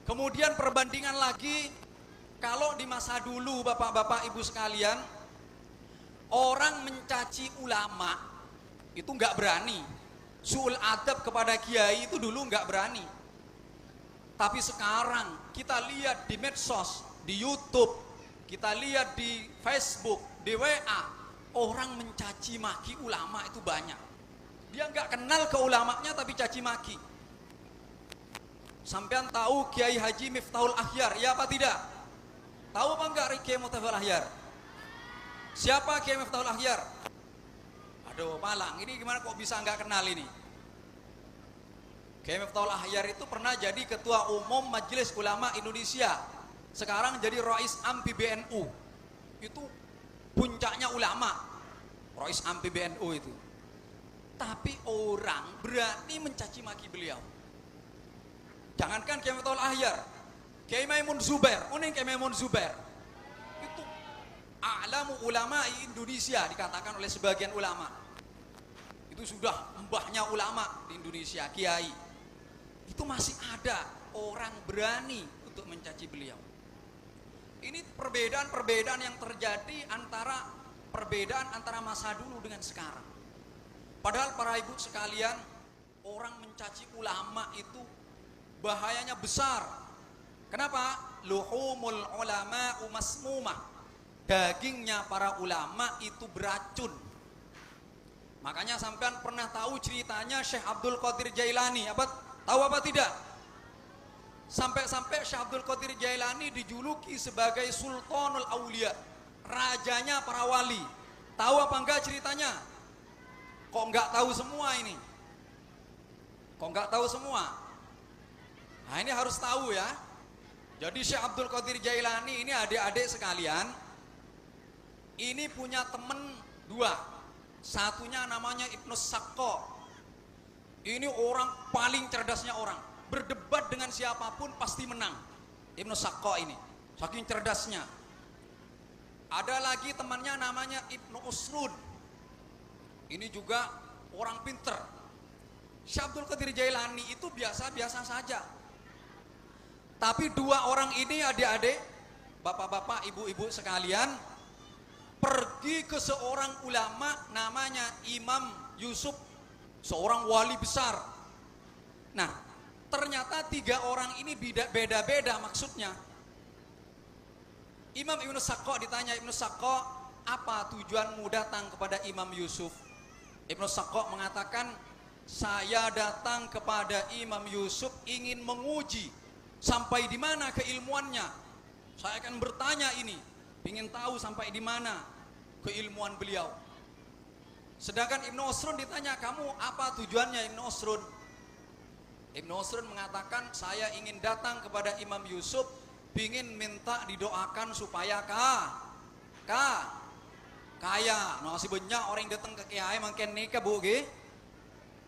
Kemudian perbandingan lagi, kalau di masa dulu bapak-bapak ibu sekalian, orang mencaci ulama itu nggak berani. Su'ul adab kepada kiai itu dulu nggak berani. Tapi sekarang kita lihat di medsos, di YouTube, kita lihat di Facebook, di WA, orang mencaci maki ulama itu banyak. Dia nggak kenal ke ulamanya tapi caci maki. Sampean tahu Kiai Haji Miftahul Akhyar, ya apa tidak? Tahu apa enggak Kiai Miftahul Akhyar? Siapa Kiai Miftahul Akhyar? Aduh, malang, ini gimana kok bisa enggak kenal ini? Kiai Miftahul Akhyar itu pernah jadi Ketua Umum Majelis Ulama Indonesia. Sekarang jadi Rais Am PBNU. Itu puncaknya ulama. Rais Am PBNU itu. Tapi orang berani mencaci maki beliau. Jangankan Kiai Miftahul Akhyar, Kiai Maimun Zubair, uning Kiai Maimun Zubair itu a'lamu ulama Indonesia dikatakan oleh sebagian ulama. Itu sudah mbahnya ulama di Indonesia, kiai. Itu masih ada orang berani untuk mencaci beliau. Ini perbedaan-perbedaan yang terjadi perbedaan antara masa dulu dengan sekarang. Padahal para ibu sekalian, orang mencaci ulama itu bahayanya besar. Kenapa? Luhumul ulama masmumah. Dagingnya para ulama itu beracun. Makanya sampean pernah tahu ceritanya Syekh Abdul Qadir Jailani, tahu apa tidak? Sampai-sampai Syekh Abdul Qadir Jailani dijuluki sebagai Sultanul Aulia, rajanya para wali. Tahu apa enggak ceritanya? Kok enggak tahu semua ini? Kok enggak tahu semua? Nah ini harus tahu ya. Jadi Syekh Abdul Qadir Jailani ini adik-adik sekalian, ini punya temen dua. Satunya namanya Ibnu Sakko. Ini orang paling cerdasnya orang. Berdebat dengan siapapun pasti menang. Ibnu Sakko ini, saking cerdasnya. Ada lagi temannya namanya Ibnu Usrun. Ini juga orang pinter. Syekh Abdul Qadir Jailani itu biasa-biasa saja. Tapi dua orang ini adik-adik, bapak-bapak, ibu-ibu sekalian, pergi ke seorang ulama namanya Imam Yusuf, seorang wali besar. Nah, ternyata tiga orang ini beda-beda maksudnya. Imam Ibnu Sakko ditanya, Ibnu Sakko, apa tujuanmu datang kepada Imam Yusuf? Ibnu Sakko mengatakan, saya datang kepada Imam Yusuf ingin menguji sampai di mana keilmuannya. Saya akan bertanya ini, ingin tahu sampai di mana keilmuan beliau. Sedangkan Ibnu Usrun ditanya, kamu apa tujuannya Ibnu Usrun? Ibnu Usrun mengatakan, saya ingin datang kepada Imam Yusuf, ingin minta didoakan supaya kaya. Nah, masih banyak orang yang datang ke kiai makin nikah bu,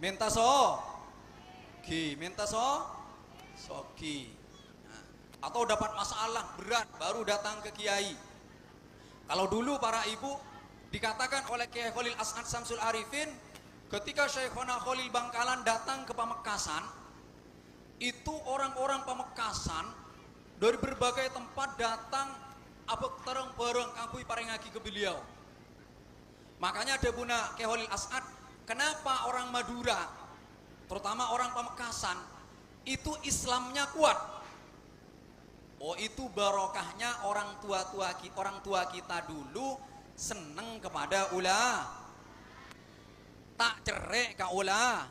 minta soki. Atau dapat masalah berat baru datang ke kiai. Kalau dulu para ibu dikatakan oleh Kiai Khalil As'ad Samsul Arifin, ketika Syekhona Khalil Bangkalan datang ke Pamekasan, itu orang-orang Pamekasan dari berbagai tempat datang abek tereng bareng kakui parengaki ke beliau. Makanya ada buna Kiai Khalil As'ad, kenapa orang Madura, terutama orang Pamekasan, itu Islamnya kuat? Oh, itu barokahnya orang tua kita dulu seneng kepada tak cerai ka ulah.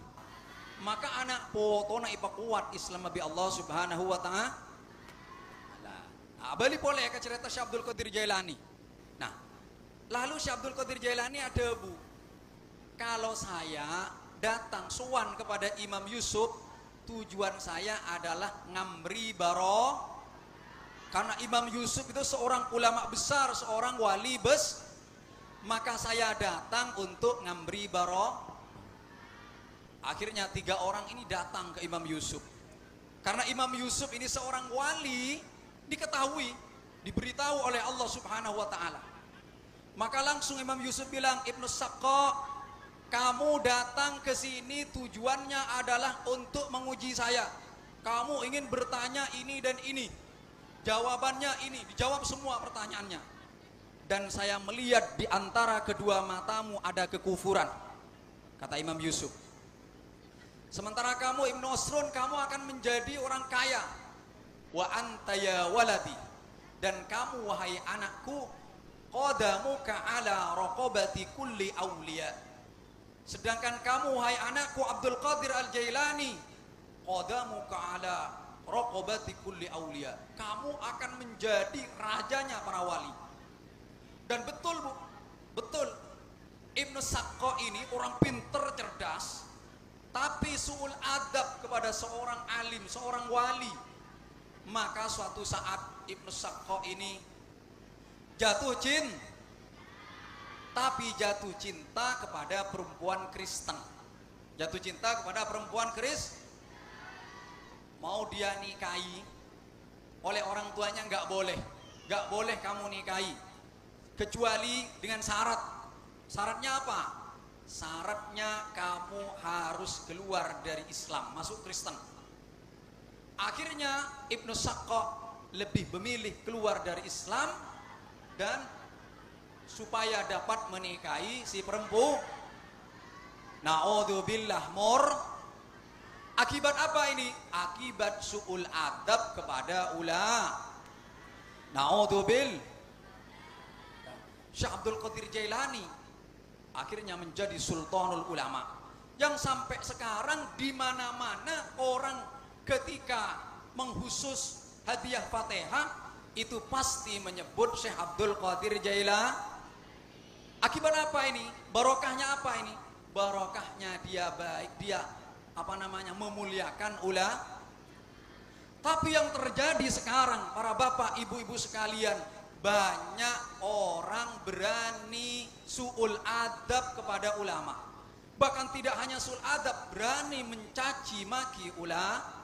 Maka anak poto na ipakuat Islam abi Allah Subhanahu wa ta'ala. Balik boleh ke cerita Syekh Abdul Qadir Jailani. Nah, lalu Syekh Abdul Qadir Jailani ada bu, kalau saya datang sowan kepada Imam Yusuf, tujuan saya adalah ngambri barokah. Karena Imam Yusuf itu seorang ulama besar, seorang wali maka saya datang untuk ngambri barokah. Akhirnya tiga orang ini datang ke Imam Yusuf. Karena Imam Yusuf ini seorang wali, diketahui, diberitahu oleh Allah Subhanahu wa ta'ala. Maka langsung Imam Yusuf bilang, Ibnu Sakko, kamu datang ke sini tujuannya adalah untuk menguji saya. Kamu ingin bertanya ini dan ini, jawabannya ini, dijawab semua pertanyaannya. Dan saya melihat di antara kedua matamu ada kekufuran, kata Imam Yusuf. Sementara kamu Ibnu Osrun, kamu akan menjadi orang kaya. Wa anta ya waladi, dan kamu wahai anakku, qadamuka ala raqabati kulli awliya. Sedangkan kamu wahai anakku Abdul Qadir Al-Jailani, qadamuka ala raqabati kulli awliya. Kamu akan menjadi rajanya para wali. Dan betul Bu, betul. Ibnu Sakko ini orang pinter, cerdas, tapi su'ul adab kepada seorang alim, seorang wali. Maka suatu saat Ibnu Sakko ini jatuh cinta, tapi jatuh cinta kepada perempuan Kristen. Jatuh cinta kepada perempuan Kristen. Mau dia nikahi, oleh orang tuanya nggak boleh kamu nikahi, kecuali dengan syarat. Syaratnya apa? Syaratnya kamu harus keluar dari Islam, masuk Kristen. Akhirnya Ibnu Sakko lebih memilih keluar dari Islam dan supaya dapat menikahi si perempuan. Na'udzubillah mur. Akibat apa ini? Akibat su'ul adab kepada ulama. Na'udzubillah. Syekh Abdul Qadir Jailani akhirnya menjadi sultanul ulama, yang sampai sekarang di mana-mana orang ketika menghusus hadiah Fatihah itu pasti menyebut Syekh Abdul Qadir Jailani. Akibat apa ini? Barokahnya apa ini? Barokahnya dia baik, dia memuliakan ulama. Tapi yang terjadi sekarang para bapak ibu-ibu sekalian, banyak orang berani su'ul adab kepada ulama. Bahkan tidak hanya su'ul adab, berani mencaci maki ulama.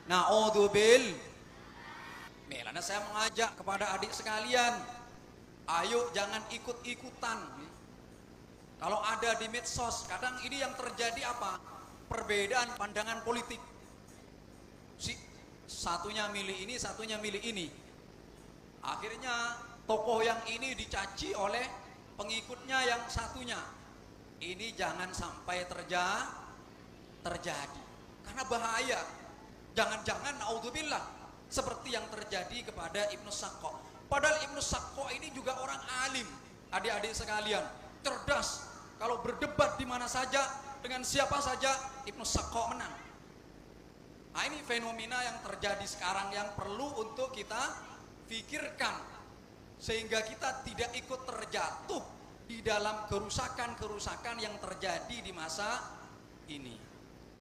Na'udzubil. Melana saya mengajak kepada adik sekalian, ayo jangan ikut-ikutan. Kalau ada di medsos, kadang ini yang terjadi apa? Perbedaan pandangan politik. Satunya milih ini, satunya milih ini. Akhirnya tokoh yang ini dicaci oleh pengikutnya yang satunya. Ini jangan sampai terjadi. Karena bahaya. Jangan-jangan naudzubillah seperti yang terjadi kepada Ibnu Sakko. Padahal Ibnu Sakko ini juga orang alim, adik-adik sekalian, cerdas. Kalau berdebat di mana saja, dengan siapa saja, Ibnu Sakko menang. Nah, ini fenomena yang terjadi sekarang yang perlu untuk kita pikirkan, sehingga kita tidak ikut terjatuh di dalam kerusakan-kerusakan yang terjadi di masa ini.